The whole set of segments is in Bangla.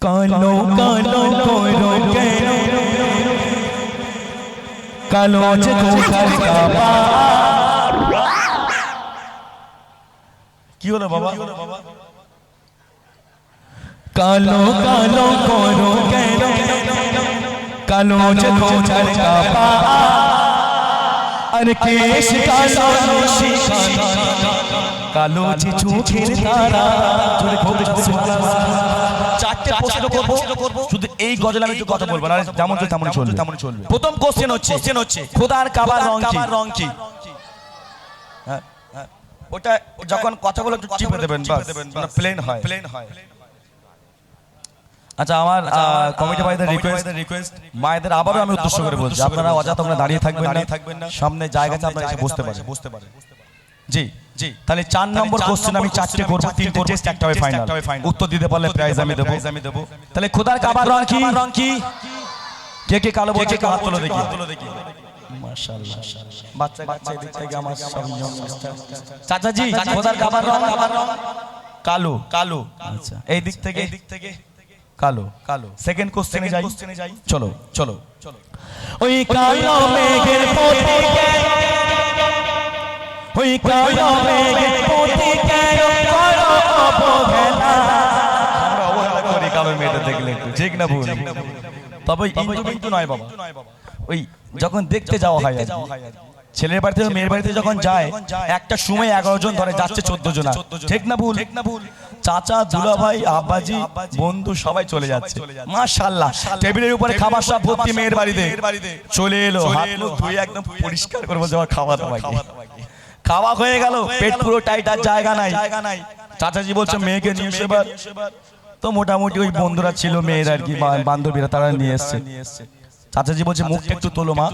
কালো কালো করো কেন কালো যে কোথার কাবা কি হলো বাবা কালো কালো করো কেন কালো যে কোথার কাবা আর কেশ কালো নিশি কালো যে চোখের তারা জোরে বলতে চারটে প্রশ্ন করব শুধু এই গজল আমি একটু কথা বলবো না যেমন তেমন চলবে প্রথম কোশ্চেন হচ্ছে খোদার কাবার রং কি ওটা যখন কথাগুলো একটু টিপে দেবেন বাস প্লেন হয় আচ্ছা আমার কমিটি ভাইদের রিকোয়েস্ট মায়েদের আবারও আমি উদ্দেশ্য করে বলছি আপনারা অযথা দাঁড়িয়ে থাকবেন না সামনে জায়গাতে আপনারা এসে বসতে পারেন জি জি তাহলে 4 নম্বর কোশ্চেন আমি 4টে করব 3টে টেস্ট একটা হবে ফাইনাল উত্তর দিতে পারলে প্রাইজ আমি দেব তাহলে খোদার কাবার রং কি কে কালো বলছে হাত তোলো দেখি মাশাআল্লাহ বাচ্চা এদিক থেকে আমার সব ইয়ং মাস্টার চাচা জি খোদার কাবার রং কালো আচ্ছা এই দিক থেকে কালো সেকেন্ড কোশ্চেনে যাই চলো ওই কালো মেঘের পথে ওই কালো মেঘের পথে কেন করো অবহেলা আমরা অবহেলা করি কালো মেঘটা দেখলে একটু ঠিক না ভুল তবে কিন্তু নয় বাবা ওই যখন দেখতে যাওয়া হয় ছেলের বাড়ি থেকে মেয়ের বাড়িতে যখন যায় একটা সময় 11 জন ধরে যাচ্ছে 14 জন ঠিক না ভুল চাচা দুলা ভাই আব্বাজি বন্ধু সবাই চলে যাচ্ছে মাশাআল্লাহ টেবিলের উপরে খাবার সব ভর্তি মেয়ের বাড়িতে চলে এলো হাত মুখ ধুয়ে একদম পরিষ্কার করে বলছে খাওয়া হয়ে গেল পেট পুরো টাইট আর জায়গা নাই চাচাজি বলছে মেয়েকে নিয়ে এসেবার তো মোটামুটি ওই বন্ধুরা ছিল মেয়ের আর কি বান্ধবীরা তারা নিয়ে এসছে চাচাজি বলছে মুখটা একটু তোলো মা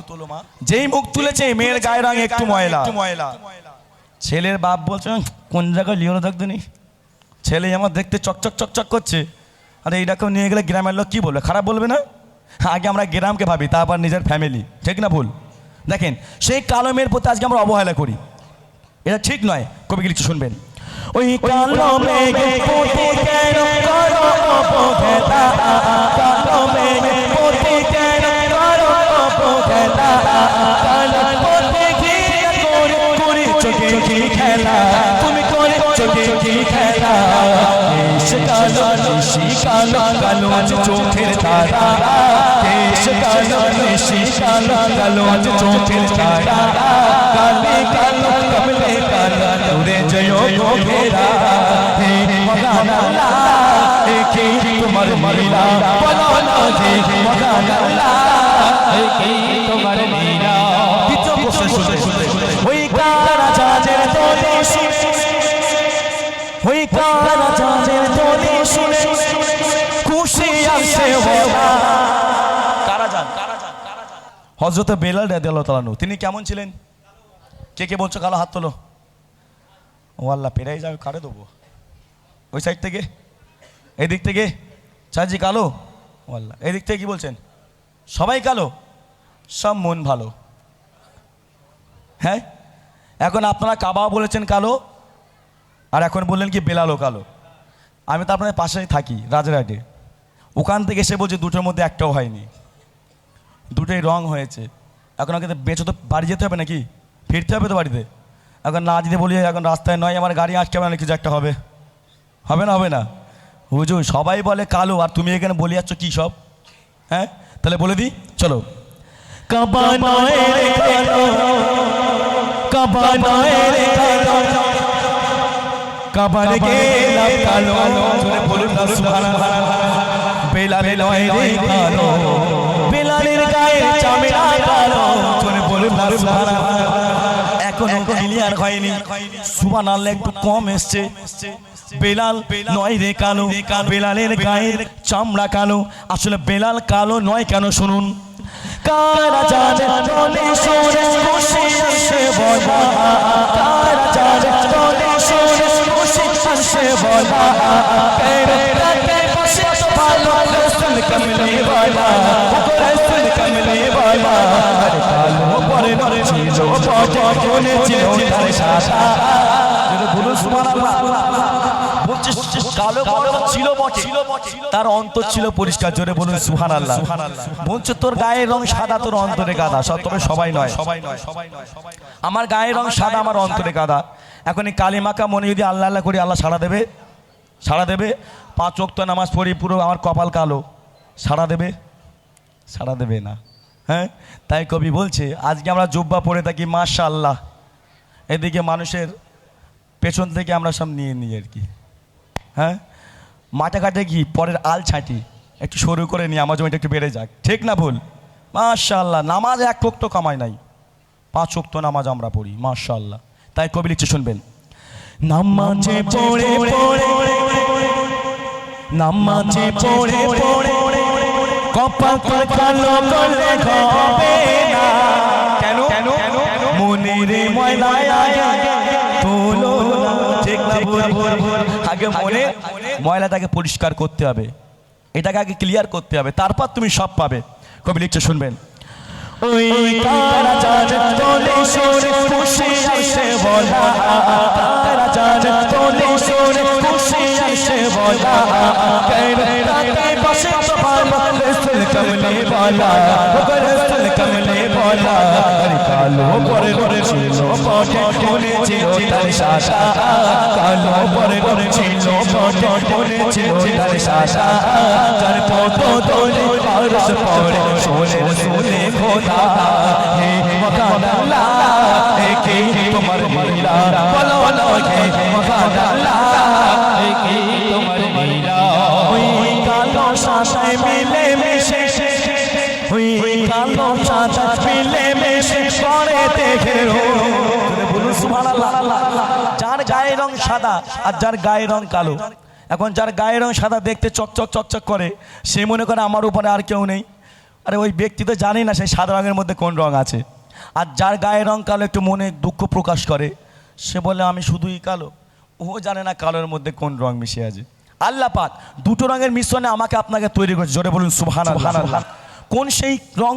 যেই মুখ তুলেছে মেয়ের গায়ের রং একটু ময়লা ছেলের বাপ বলছে কোন জায়গায় লিওনো থাকতো নি ছেলে আমার দেখতে চকচক করছে আর এইরকম নিয়ে গেলে গ্রামের লোক কি বলবে খারাপ বলবে না আগে আমরা গ্রামকে ভাবি তারপর নিজের ফ্যামিলি ঠিক না ভুল দেখেন সেই কালো মেয়ের প্রতি আজকে আমরা অবহেলা করি এটা ঠিক নয় কবি কি লিখছে শুনবেন ওই কালো মেঘের প্রতি কেন করো অবহেলা কালো মেঘের প্রতি কেন করো অবহেলা কালো পথে ঘিরে করে চোখে কি খেলা তুমি করে চোখে কি খেলা কেশ কালো নিশি কালো চোখের তারা কেশ কালো নিশি কালো চোখের তারা কালে কালো কমলে কালো উড়ে জয়ো ঘেরা হে মগানা কি তোমার মরিলা বলো না হে মগানা কি তোমার নীলা দ্বিতীয় কোশ্চেন শুনে ওই কারা জাজের তোলে ওই কারা জাজের তোলে শুনে খুশি আসে ওরা কারা জান হযরত বেলাল রাদিয়াল্লাহু তাআলা আনহু তিনি কেমন ছিলেন কে বলছো কালো হাত তোলো ও আল্লাহ পেরাই যাবে কারে দেবো ওই সাইড থেকে এই দিক থেকে চাচি কালো ও আল্লাহ এই দিক থেকে কি বলছেন সবাই কালো সব মন ভালো হ্যাঁ এখন আপনারা কাবা বলেছেন কালো আর এখন বললেন কি বেলালও কালো আমি তো আপনাদের পাশেই থাকি রাজারহাটে ওখান থেকে এসে বলছি দুটোর মধ্যে একটাও হয়নি দুটোই রং হয়েছে এখন আমাকে বেঁচে তো বাড়ি যেতে হবে নাকি ফিরতে হবে তো বাড়িতে এখন না যদি বলি এখন রাস্তায় নয় আমার গাড়ি আটকে না কিছু একটা হবে না হুজুর সবাই বলে কালো আর তুমি এখানে বলে যাচ্ছ কি সব হ্যাঁ তাহলে বলে দিই চলো কাবা নয় রে কালো কাবা নয় রে কালো কাবার গেলাম কালো জোরে বলুন না সুবহানাল্লাহ বেলালে নয় রে কালো বেলালের গায়ে চামড়া কালো জোরে বলুন না সুবহানাল্লাহ এখনো ক্লিয়ার হয়নি সুবহানাল্লাহ একটু কম এসছে বেলাল নয় রে কালো বেলালের গায়ের চামড়া কালো আসলে বেলাল কালো নয় কেন শুনুন কারা জানে তোলে শুনে খুশি আসে বলা কারা জানে তোলে শুনে খুশি আসে বলা তেরে রাতে বসে ভালো রসুল কমলে বলা রসুল কমলে বলা আরে কালো পরে নরে ছিল বজে কোনে ছিল তার সাথা যদি বলো সুবহানাল্লাহ বলছিস কালো বর্ণ ছিল বটে, তার অন্তর ছিল পরিষ্কার। জোরে বলুন সুবহানাল্লাহ। বলছো তোর গায়ের রং সাদা, তোর অন্তরে কাদা। তবে সবাই নয়, আমার গায়ের রং সাদা, আমার অন্তরে কাদা। এখন এই কালিমাকা মনে যদি আল্লাহ আল্লাহ করি, আল্লাহ সাড়া দেবে? সাড়া দেবে? 5 ওয়াক্ত নামাজ পড়ি, পুরো আমার কপাল কালো, সাড়া দেবে? সাড়া দেবে না। হ্যাঁ, তাই কবি বলছে আজকে আমরা জুব্বা পরে থাকি মাশাআল্লাহ, এদিকে মানুষের পেছন থেকে আমরা সব নিয়ে নিই আর কি। হ্যাঁ, মাঠে ঘাটে কি পরের আল ছাঁটি, একটু সরু করে নিই, আমার জমিটা একটু বেড়ে যাক, ঠিক না ভুল? মাশাআল্লাহ, নামাজ 1 ওয়াক্ত কামাই নাই, 5 ওয়াক্ত নামাজ আমরা পড়ি মাশাআল্লাহ। তাই কবি লিখছে শুনবেন, নামাজে পড়ে পড়ে, নামাজে পড়ে পড়ে কপাল কালো করলে হবে না। কেন? মনের ময়লা তোলো না, ঠিক না ভুল? আগে মনে ময়লাটাকে পরিষ্কার করতে হবে, এটাকে আগে ক্লিয়ার করতে হবে, তারপর তুমি সব পাবে। কবি লিখছে শুনবেন, ওই কারা জান তোলে সরে খুশি আসে বলা, কারা জান তোলে সরে খুশি আসে বলা, কারাতে বসে তো ভালো রসুল কমলে বলা, রসুল কমলে বলা। কালো পরে পরে ছিল পটে মনে ছিল তার শাসা, কালো পরে পরে ছিল পটে মনে ছিল তার শাসা, তার পত তোলে পারস পড়ে শোনে শোনে খোদা, হে মকান আল্লাহ একে তোমার লীলা, বলো বলো হে মকান আল্লাহ একে তোমার লীলা। ওই কালো শাসায় মিলে মিশে, ওই কালো শাসায় মিলে মিশে করে দেখে বলুন সুবহানাল্লাহ। যার গায়ের রং সাদা আর যার গায়ের রং কালো, এখন যার গায়ের রং সাদা দেখতে চকচক চকচক করে, সে মনে করে আমার উপরে আর কেউ নেই। আরে ওই ব্যক্তি তো জানি না সেই সাদা রঙের মধ্যে কোন রং আছে। আর যার গায়ের রং কালো একটু মনে দুঃখ প্রকাশ করে, সে বলে আমি শুধুই কালো, ও জানে না কালোর মধ্যে কোন রং মিশে আছে। আল্লাহ পাক দুটো রঙের মিশ্রণে আমাকে আপনাকে তৈরি করেছে। জোরে বলুন সুবহানাল্লাহ। কোন সেই রং?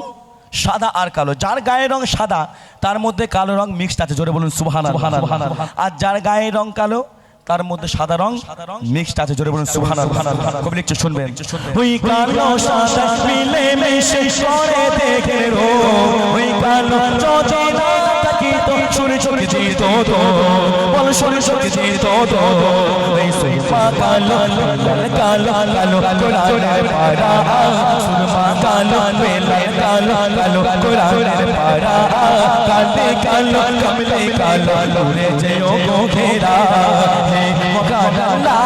সাদা আর কালো। যার গায়ের রং সাদা তার মধ্যে কালো রং মিক্সড আছে। জোরে বলুন সুবহানাল্লাহ। আর যার গায়ের রং কালো তার মধ্যে সাদা রং মিক্সড আছে। জোরে বলুন সুবহানাল্লাহ। কবি লিখছে শুনবেন, ওই কালো সাদা মিলে মিশে করে দেখে রো, ওই কালো যদি না থাকি তো সূর্য চোখে যেত তো, বল সূর্য চোখে যেত তো। এই সুরমা কালো কালো কালো কোরআনের পারা, সুরমা কালো বেলাল কালো কালো কোরআনের পারা, কালে কালো কমলে কালো নূরে যেও গো ঘেরা, হে মকান আল্লাহ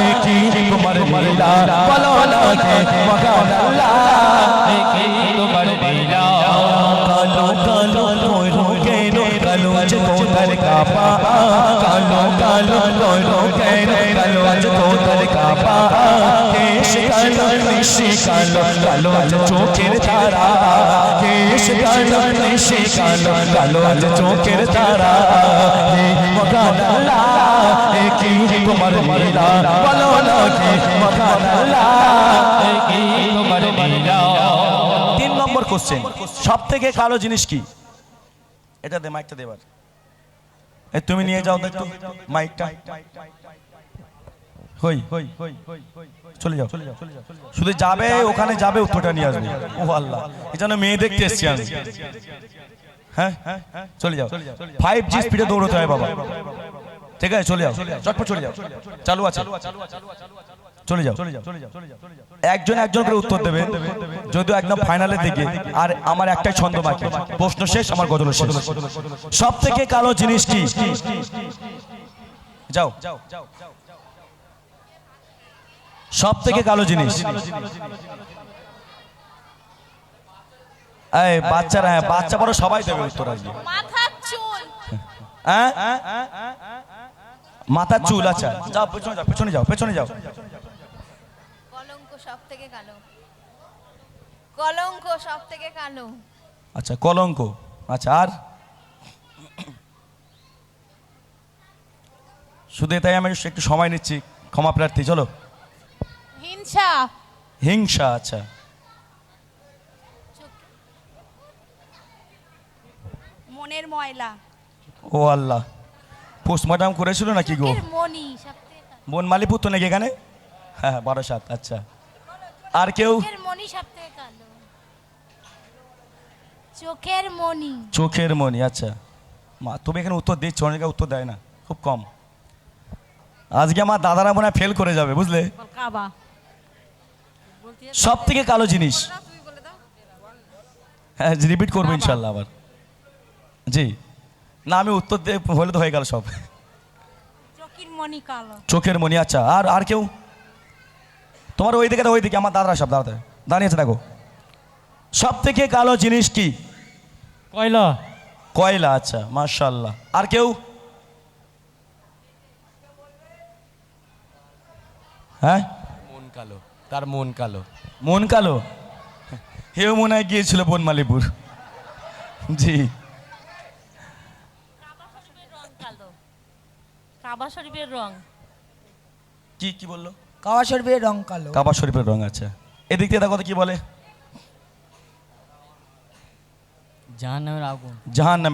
একি তোমার লীলা, বলো বলো হে মকান আল্লাহ একি তোমার লীলা। কালো কালো লোরো কেন কালো আজ তোতার কাপা, কালো কালো লোরো কেন কালো আজ তোতার কাপা, কেশ কালো নিশি কালো কালো আজ চোখের তারা, কেশ কালো নিশি কালো কালো আজ চোখের তারা, হে মকান আল্লাহ একি তোমার লীলা, বলো বলো হে মকান আল্লাহ একি তোমার লীলা। 3 নম্বর কোশ্চেন, সব থেকে কালো জিনিস কি? এটা দে, মাইকটা দেবার, তুমি নিয়ে যাও দেখো মাইকটা। হই চলে যাও, শুধু যাবে ওখানে যাবে, উত্তরটা নিয়ে আসবে। ও আল্লাহ, এই জন্য মেয়ে দেখতে এসছি আমি। হ্যাঁ চলে যাও, 5G স্পিডে দৌড়তে হয় বাবা, ঠিক আছে? চলে যাও, চটপট চলে যাও, চালু আছে, চলে যাও। একজন একজন করে উত্তর দেবে, যদিও একদম ফাইনালের দিকে। আর আমার একটাই ছন্দ বাকি, প্রশ্ন শেষ, আমার গজল শেষ। সব থেকে কালো জিনিস কি? যাও, সব থেকে কালো জিনিস। এই বাচ্চারা, হ্যাঁ বাচ্চা বড় সবাই দেবে উত্তর আজকে। মাথার চুল। হ্যাঁ মাথার চুল। আচ্ছা যাও, পেছনে যাও, পেছনে যাও, পেছনে যাও। কলঙ্ক সব থেকে কালো। কলঙ্ক সব থেকে কালো। আচ্ছা কলঙ্ক। আচ্ছা আর? শুধু তাই আমি একটু সময় নিচ্ছি, ক্ষমা প্রার্থী। চলো। হিংসা। হিংসা। আচ্ছা মনের ময়লা। ও আল্লাহ, পোস্টমর্টম করেছিল নাকি গো? মনি সব থেকে কালো। বনমালীপুর তো নাকি এখানে? হ্যাঁ, 12/7। আচ্ছা, আর কেউ? চোখের মনি সব থেকে কালো। চোখের মনি। চোখের মনি। আচ্ছা মা, তুমি এখানে উত্তর দিচ্ছ, অনেকে উত্তর দেয় না, খুব কম। আজকে আমার দাদারা মনে হয় ফেল করে যাবে, বুঝলে? কাবা। সব থেকে কালো জিনিস। হ্যাঁ, রিপিট করবো ইনশাল্লাহ আবার। জি, না আমি উত্তর দিয়ে হলে তো হয়ে গেল সব। চোখের মনি কালো। চোখের মনি। আচ্ছা, আর কেউ? তোমার ওই দিকে, ওই দিকে আমার দাদারা সব দাঁড়াতে দাঁড়িয়েছে, দেখো। সব থেকে কালো জিনিস কি? কয়লা। কয়লা। আচ্ছা, মাশাআল্লাহ। আর কেউ? হ্যাঁ, মন কালো, তার মন কালো। মন কালো। হেও মনে হয় গিয়েছিল বনমালীপুর। জি, কাবা শরীফের রং। কি কি বললো? কাবা শরীফের রং কালো। কাবা শরীফের রং। আচ্ছা, এদিক থেকে দেখো তো কি বলে? জাহান্নামের আগুন। জাহান্নামের